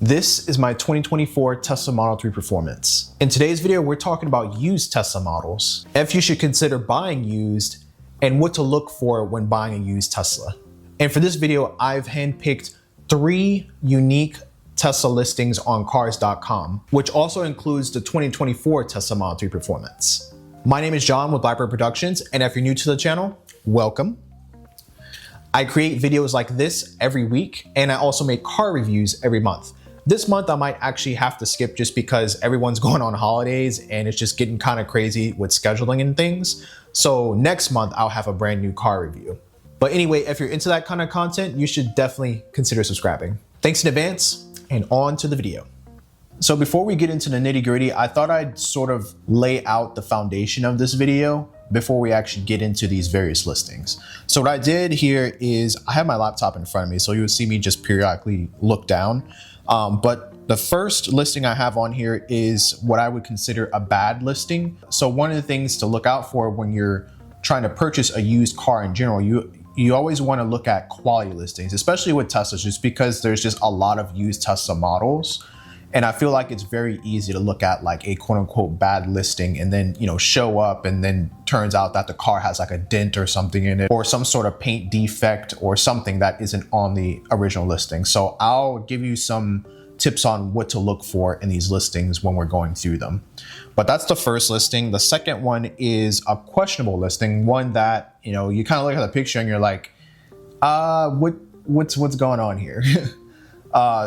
This is my 2024 Tesla Model 3 Performance. In today's video, we're talking about used Tesla models, if you should consider buying used, and what to look for when buying a used Tesla. And for this video, I've handpicked 3 unique Tesla listings on cars.com, which also includes the 2024 Tesla Model 3 Performance. My name is John with Blackbird Productions, and if you're new to the channel, welcome. I create videos like this every week, and I also make car reviews every month. This month, I might actually have to skip just because everyone's going on holidays and it's just getting kind of crazy with scheduling and things. So next month, I'll have a brand new car review. But anyway, if you're into that kind of content, you should definitely consider subscribing. Thanks in advance, and on to the video. So before we get into the nitty-gritty, I thought I'd sort of lay out the foundation of this video before we actually get into these various listings. So what I did here is I have my laptop in front of me, so you would see me just periodically look down. But the first listing I have on here is what I would consider a bad listing. So one of the things to look out for when you're trying to purchase a used car in general, you always want to look at quality listings, especially with Teslas, just because there's just a lot of used Tesla models. And I feel like it's very easy to look at like a quote unquote bad listing and then, show up and then turns out that the car has like a dent or something in it or some sort of paint defect or something that isn't on the original listing. So I'll give you some tips on what to look for in these listings when we're going through them. But that's the first listing. The second one is a questionable listing, one that, you kind of look at the picture and you're like, what's going on here?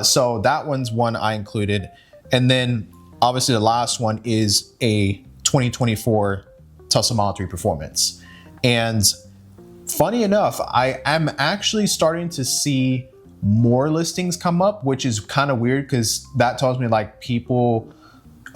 So that one's one I included. And then obviously the last one is a 2024 Tesla Model 3 Performance. And funny enough, I am actually starting to see more listings come up, which is kind of weird because that tells me like people,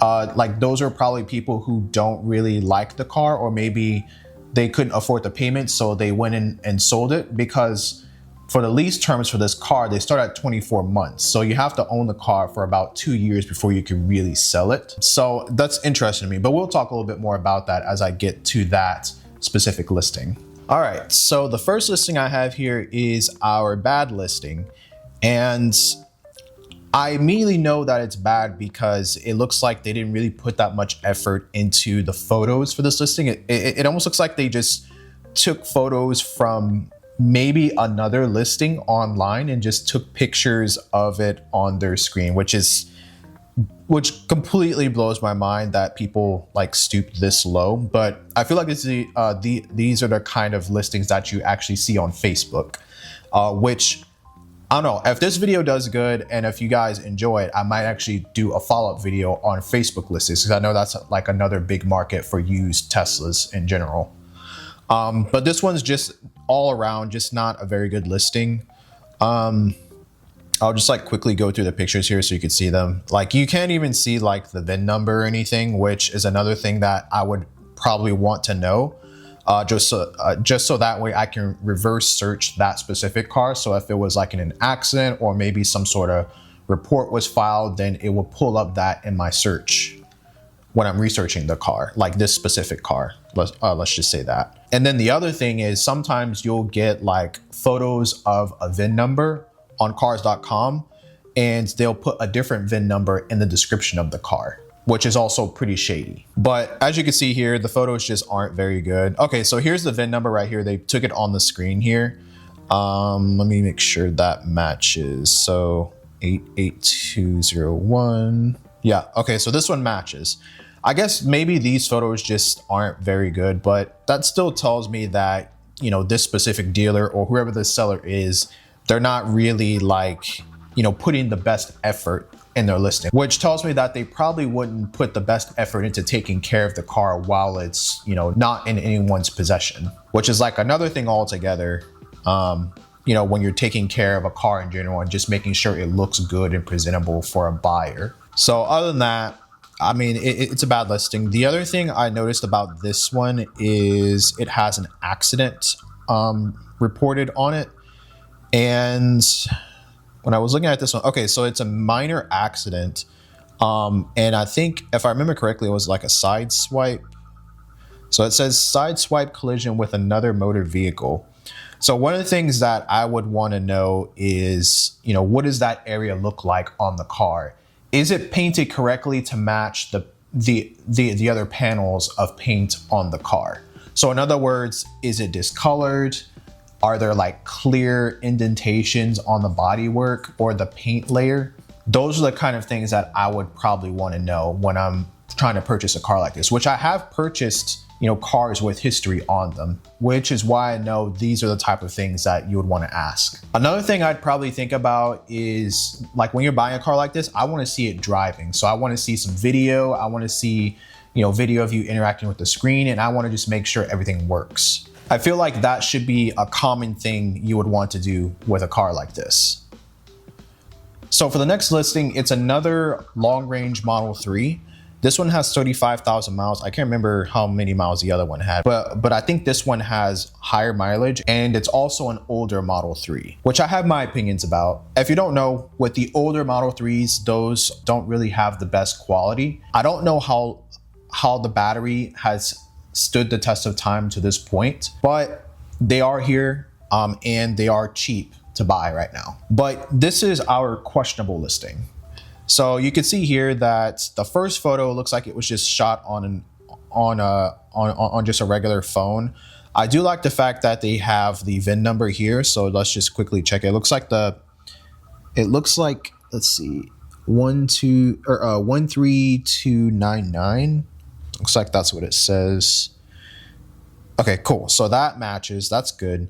like those are probably people who don't really like the car, or maybe they couldn't afford the payment, so they went in and sold it, because for the lease terms for this car, they start at 24 months. So you have to own the car for about 2 years before you can really sell it. So that's interesting to me, but we'll talk a little bit more about that as I get to that specific listing. All right, so the first listing I have here is our bad listing. And I immediately know that it's bad because it looks like they didn't really put that much effort into the photos for this listing. It almost looks like they just took photos from maybe another listing online and just took pictures of it on their screen, which completely blows my mind that people like stooped this low. But I feel like these are the kind of listings that you actually see on Facebook, which I don't know, if this video does good and if you guys enjoy it, I might actually do a follow-up video on Facebook listings, because I know that's like another big market for used Teslas in general. But this one's just all around just not a very good listing. I'll just like quickly go through the pictures here so you can see them. Like you can't even see like the VIN number or anything, which is another thing that I would probably want to know, just so that way I can reverse search that specific car. So if it was like in an accident or maybe some sort of report was filed, then it will pull up that in my search when I'm researching the car, like this specific car. Let's just say that. And then the other thing is sometimes you'll get like photos of a VIN number on cars.com and they'll put a different VIN number in the description of the car, which is also pretty shady. But as you can see here, the photos just aren't very good. Okay, so here's the VIN number right here. They took it on the screen here. Let me make sure that matches. So 88201. Yeah, okay, so this one matches. I guess maybe these photos just aren't very good, but that still tells me that, this specific dealer or whoever the seller is, they're not really like, putting the best effort in their listing, which tells me that they probably wouldn't put the best effort into taking care of the car while it's, not in anyone's possession, which is like another thing altogether. When you're taking care of a car in general and just making sure it looks good and presentable for a buyer. So other than that, I mean, it's a bad listing. The other thing I noticed about this one is it has an accident reported on it. And when I was looking at this one, okay, so it's a minor accident. And I think if I remember correctly, it was like a side swipe. So it says side swipe collision with another motor vehicle. So one of the things that I would want to know is, what does that area look like on the car? Is it painted correctly to match the other panels of paint on the car? So in other words, is it discolored? Are there like clear indentations on the bodywork or the paint layer? Those are the kind of things that I would probably want to know when I'm trying to purchase a car like this, which I have purchased, cars with history on them, which is why I know these are the type of things that you would want to ask. Another thing I'd probably think about is, like, when you're buying a car like this, I want to see it driving. So I want to see some video. I want to see, video of you interacting with the screen, and I want to just make sure everything works. I feel like that should be a common thing you would want to do with a car like this. So for the next listing, it's another long-range Model 3. This one has 35,000 miles. I can't remember how many miles the other one had, but I think this one has higher mileage, and it's also an older Model 3, which I have my opinions about. If you don't know, with the older Model 3s, those don't really have the best quality. I don't know how the battery has stood the test of time to this point, but they are here, and they are cheap to buy right now. But this is our questionable listing. So you can see here that the first photo looks like it was just shot on just a regular phone. I do like the fact that they have the VIN number here. So let's just quickly check it. It looks like let's see, 13299. Looks like that's what it says. Okay, cool. So that matches. That's good.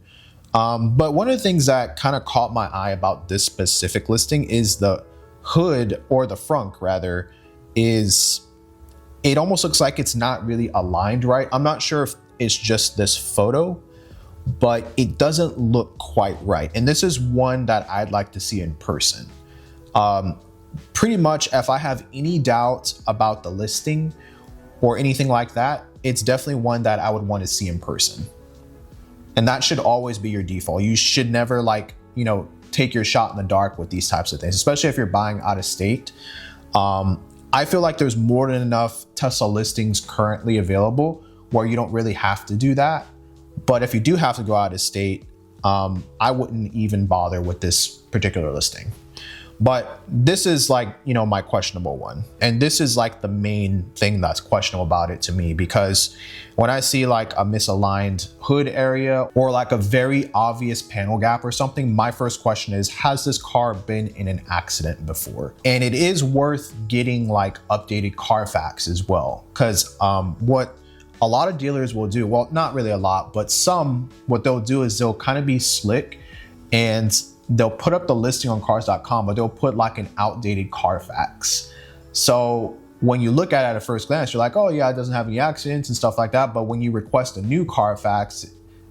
But one of the things that kind of caught my eye about this specific listing is the hood, or the front rather, it almost looks like it's not really aligned right. I'm not sure if it's just this photo, but it doesn't look quite right. And this is one that I'd like to see in person. Pretty much if I have any doubt about the listing or anything like that, it's definitely one that I would want to see in person. And that should always be your default. You should never take your shot in the dark with these types of things, especially if you're buying out of state. I feel like there's more than enough Tesla listings currently available where you don't really have to do that. But if you do have to go out of state, I wouldn't even bother with this particular listing. But this is my questionable one. And this is the main thing that's questionable about it to me, because when I see a misaligned hood area or a very obvious panel gap or something, my first question is, has this car been in an accident before? And it is worth getting updated Carfax as well. Because what a lot of dealers will do, well, not really a lot, but some, what they'll do is they'll kind of be slick and they'll put up the listing on cars.com, but they'll put an outdated Carfax. So when you look at it at first glance, you're like, oh yeah, it doesn't have any accidents and stuff like that. But when you request a new Carfax,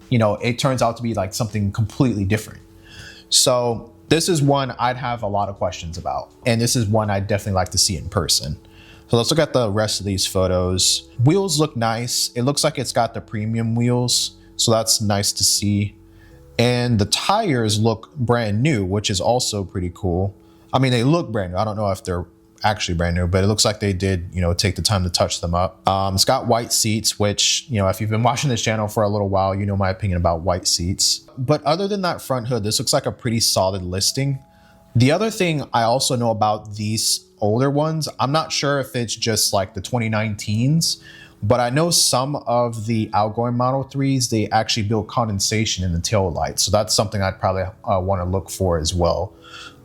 it turns out to be something completely different. So this is one I'd have a lot of questions about. And this is one I'd definitely like to see in person. So let's look at the rest of these photos. Wheels look nice. It looks like it's got the premium wheels. So that's nice to see. And the tires look brand new, which is also pretty cool. I mean, they look brand new. I don't know if they're actually brand new, but it looks like they did, take the time to touch them up. It's got white seats, which, if you've been watching this channel for a little while, you know my opinion about white seats. But other than that front hood, this looks like a pretty solid listing. The other thing I also know about these older ones, I'm not sure if it's just the 2019s, but I know some of the outgoing Model 3s, they actually build condensation in the tail lights. So that's something I'd probably want to look for as well.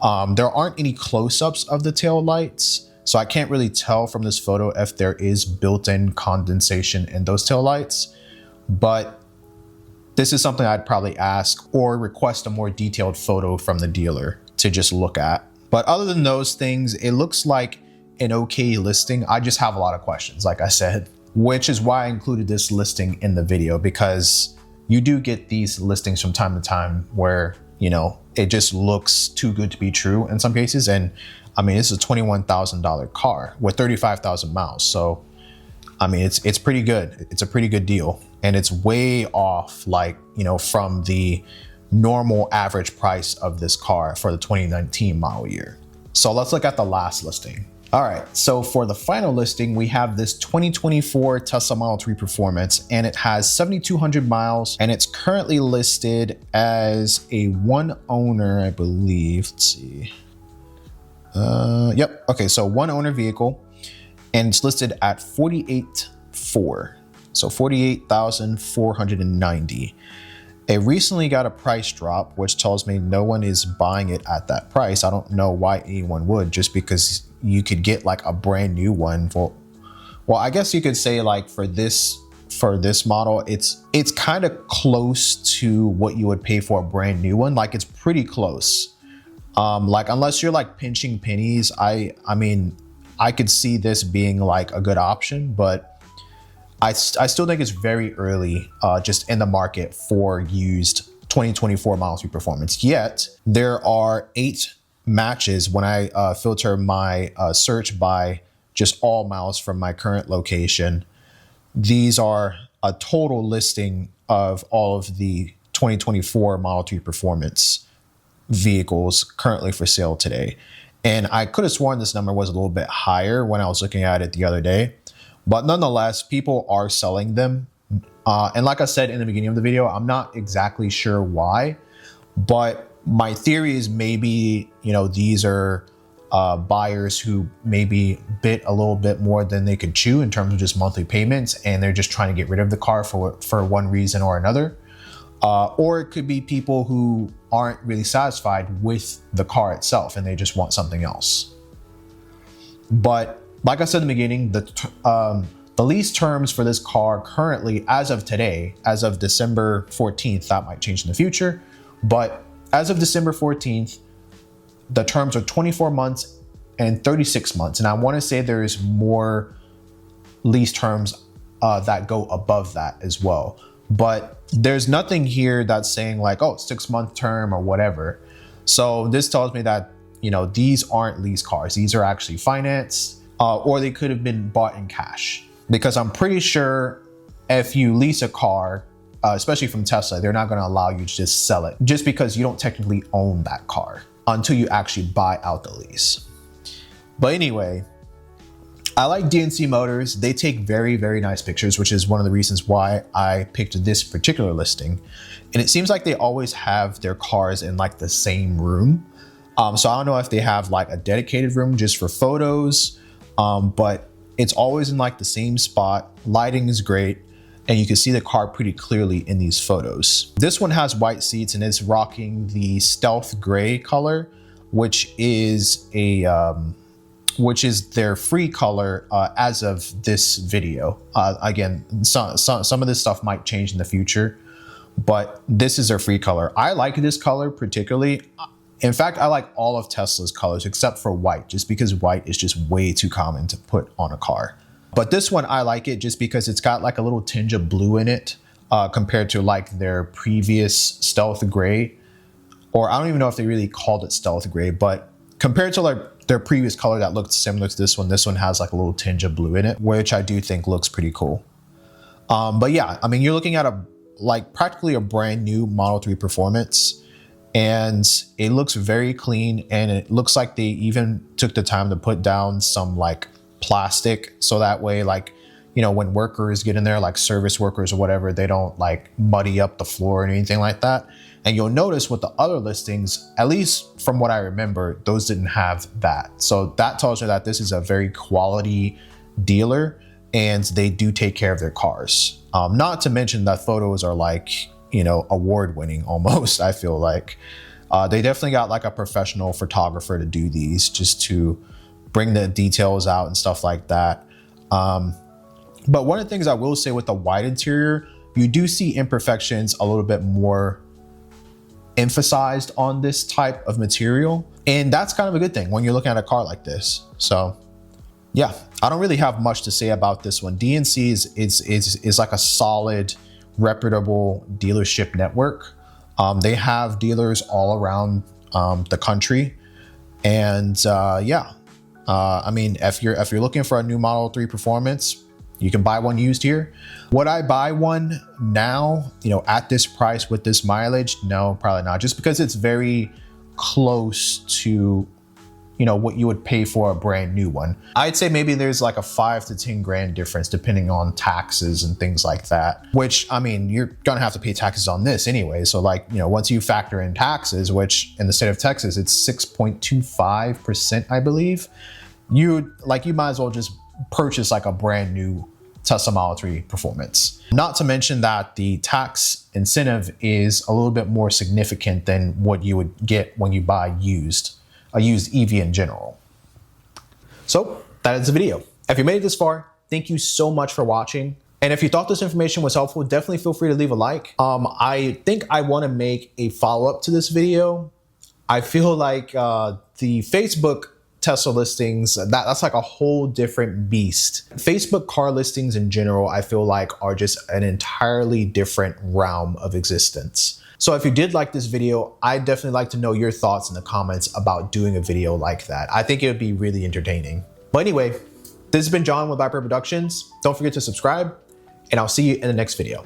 There aren't any close-ups of the tail lights, so I can't really tell from this photo if there is built-in condensation in those tail lights. But this is something I'd probably ask or request a more detailed photo from the dealer to just look at. But other than those things, it looks like an okay listing. I just have a lot of questions, like I said, which is why I included this listing in the video, because you do get these listings from time to time where, it just looks too good to be true in some cases. And I mean, it's a $21,000 car with 35,000 miles. So, I mean, it's pretty good. It's a pretty good deal. And it's way off, from the normal average price of this car for the 2019 model year. So let's look at the last listing. All right, so for the final listing, we have this 2024 Tesla Model 3 Performance, and it has 7,200 miles, and it's currently listed as a one owner, I believe. Let's see. Yep. Okay, so one owner vehicle, and it's listed at 48,400. So 48,490. It recently got a price drop, which tells me no one is buying it at that price. I don't know why anyone would, just because you could get like a brand new one for, well, I guess you could say like for this model, it's kind of close to what you would pay for a brand new one. Like it's pretty close. Like unless you're like pinching pennies, I mean, I could see this being like a good option, but I still think it's very early just in the market for used 2024 Model 3 Performance. Yet there are 8 matches when I filter my search by just all miles from my current location. These are a total listing of all of the 2024 Model 3 Performance vehicles currently for sale today. And I could have sworn this number was a little bit higher when I was looking at it the other day. But nonetheless, people are selling them. And like I said in the beginning of the video, I'm not exactly sure why, but my theory is maybe, you know, these are buyers who maybe bit a little bit more than they could chew in terms of just monthly payments, and they're just trying to get rid of the car for one reason or another. Or it could be people who aren't really satisfied with the car itself and they just want something else. But like I said in the beginning, the lease terms for this car currently, as of today, as of December 14th, that might change in the future, but as of December 14th, the terms are 24 months and 36 months. And I want to say there's more lease terms that go above that as well. But there's nothing here that's saying like, oh, 6-month term or whatever. So this tells me that, you know, these aren't lease cars. These are actually financed. Or they could have been bought in cash, because I'm pretty sure if you lease a car, especially from Tesla, they're not going to allow you to just sell it just because you don't technically own that car until you actually buy out the lease. But anyway, I like DNC Motors. They take very, very nice pictures, which is one of the reasons why I picked this particular listing. And it seems like they always have their cars in like the same room. So I don't know if they have like a dedicated room just for photos. But it's always in like the same spot. Lighting is great, and you can see the car pretty clearly in these photos. This one has white seats and is rocking the stealth gray color, which is their free color as of this video. Again, some of this stuff might change in the future, but this is their free color. I like this color particularly. In fact, I like all of Tesla's colors except for white, just because white is just way too common to put on a car. But this one, I like it just because it's got like a little tinge of blue in it compared to like their previous stealth gray. Or I don't even know if they really called it stealth gray, but compared to like their previous color that looked similar to this one has like a little tinge of blue in it, which I do think looks pretty cool. But yeah, I mean, you're looking at practically a brand new Model 3 Performance. And it looks very clean, and it looks like they even took the time to put down some like plastic, so that way, like, you know, when workers get in there, like service workers or whatever, they don't like muddy up the floor or anything like that. And you'll notice with the other listings, at least from what I remember, those didn't have that. So that tells you that this is a very quality dealer, and they do take care of their cars. Not to mention that photos are like, you know, award winning almost. I feel like they definitely got like a professional photographer to do these, just to bring the details out and stuff like that. But one of the things I will say with the white interior, you do see imperfections a little bit more emphasized on this type of material, and that's kind of a good thing when you're looking at a car like this. So yeah, I don't really have much to say about this one. DNC is like a solid, reputable dealership network. They have dealers all around the country, and yeah, I mean, if you're looking for a new Model 3 Performance, you can buy one used here. Would I buy one now, you know, at this price with this mileage? No, probably not, just because it's very close to, what you would pay for a brand new one. I'd say maybe there's like a 5 to 10 grand difference depending on taxes and things like that, which, I mean, you're gonna have to pay taxes on this anyway. So like, once you factor in taxes, which in the state of Texas, it's 6.25%, I believe, you might as well just purchase like a brand new Tesla Model 3 Performance. Not to mention that the tax incentive is a little bit more significant than what you would get when you buy a used EV in general. So that is the video. If you made it this far, thank you so much for watching. And if you thought this information was helpful, definitely feel free to leave a like. I think I want to make a follow-up to this video. I feel like the Facebook Tesla listings, that's like a whole different beast. Facebook car listings in general, I feel like are just an entirely different realm of existence. So if you did like this video, I'd definitely like to know your thoughts in the comments about doing a video like that. I think it would be really entertaining. But anyway, this has been John with Blackbird Productions. Don't forget to subscribe, and I'll see you in the next video.